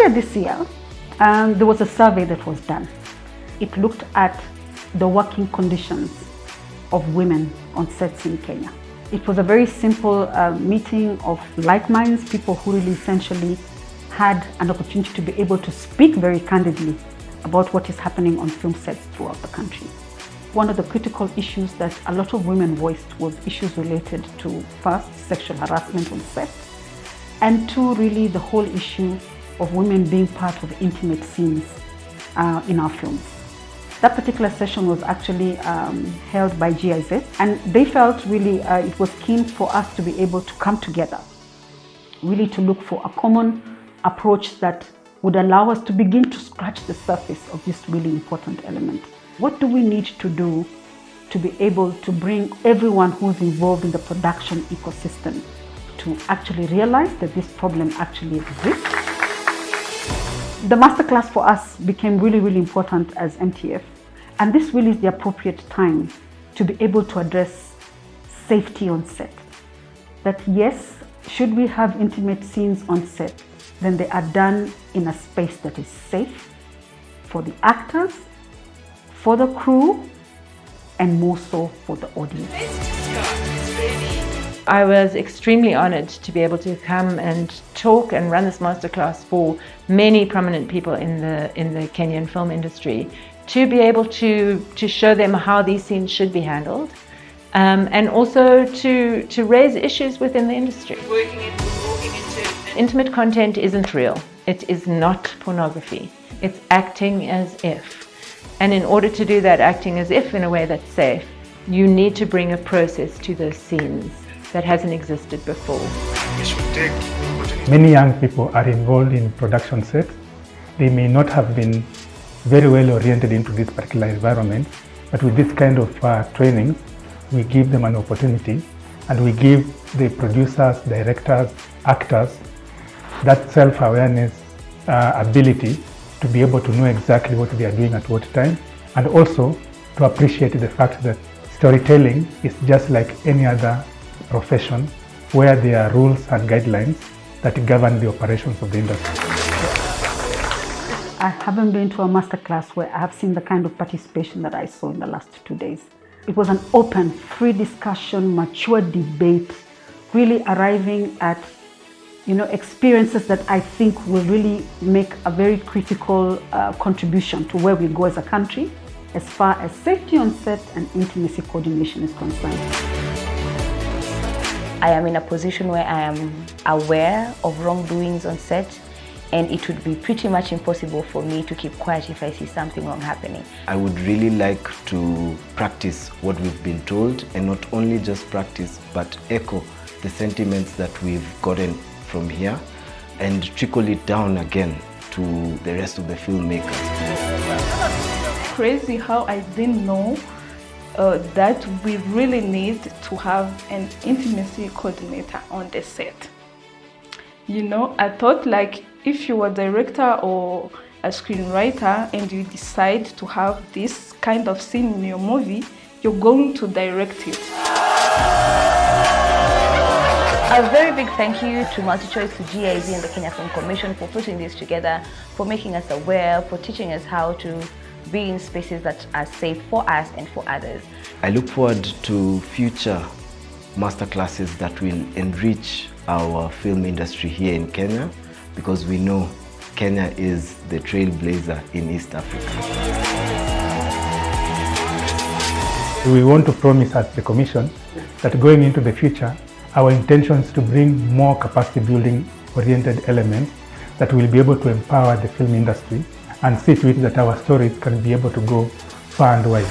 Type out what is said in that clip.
earlier this year, there was a survey that was done. It looked at the working conditions of women on sets in Kenya. It was a very simple meeting of like minds, people who really essentially had an opportunity to be able to speak very candidly about what is happening on film sets throughout the country. One of the critical issues that a lot of women voiced was issues related to, first, sexual harassment on set, and two, really the whole issue of women being part of intimate scenes in our films. That particular session was actually held by GIZ, and they felt really it was keen for us to be able to come together, really to look for a common approach that would allow us to begin to scratch the surface of this really important element. What do we need to do to be able to bring everyone who's involved in the production ecosystem to actually realize that this problem actually exists? The masterclass for us became really, really important as MTF. And this really is the appropriate time to be able to address safety on set. That yes, should we have intimate scenes on set, then they are done in a space that is safe for the actors, for the crew, and more so for the audience. I was extremely honored to be able to come and talk and run this masterclass for many prominent people in the Kenyan film industry, to be able to show them how these scenes should be handled, and also to raise issues within the industry. Intimate content isn't real. It is not pornography. It's acting as if. And in order to do that acting as if in a way that's safe, you need to bring a process to those scenes that hasn't existed before. Many young people are involved in production sets. They may not have been very well oriented into this particular environment, but with this kind of training, we give them an opportunity, and we give the producers, directors, actors that self-awareness ability to be able to know exactly what they are doing at what time, and also to appreciate the fact that storytelling is just like any other profession where there are rules and guidelines that govern the operations of the industry. I haven't been to a masterclass where I have seen the kind of participation that I saw in the last 2 days. It was an open, free discussion, mature debate, really arriving at experiences that I think will really make a very critical contribution to where we go as a country as far as safety on set and intimacy coordination is concerned. I am in a position where I am aware of wrongdoings on set, and it would be pretty much impossible for me to keep quiet if I see something wrong happening. I would really like to practice what we've been told, and not only just practice, but echo the sentiments that we've gotten from here and trickle it down again to the rest of the filmmakers. Crazy how I didn't know that we really need to have an intimacy coordinator on the set. I thought like if you were a director or a screenwriter and you decide to have this kind of scene in your movie, you're going to direct it. A very big thank you to MultiChoice, to GIZ and the Kenya Film Commission for putting this together, for making us aware, for teaching us how to be in spaces that are safe for us and for others. I look forward to future masterclasses that will enrich our film industry here in Kenya, because we know Kenya is the trailblazer in East Africa. We want to promise as the Commission that going into the future, our intention is to bring more capacity building oriented elements that will be able to empower the film industry and see to it that our stories can be able to go far and wide.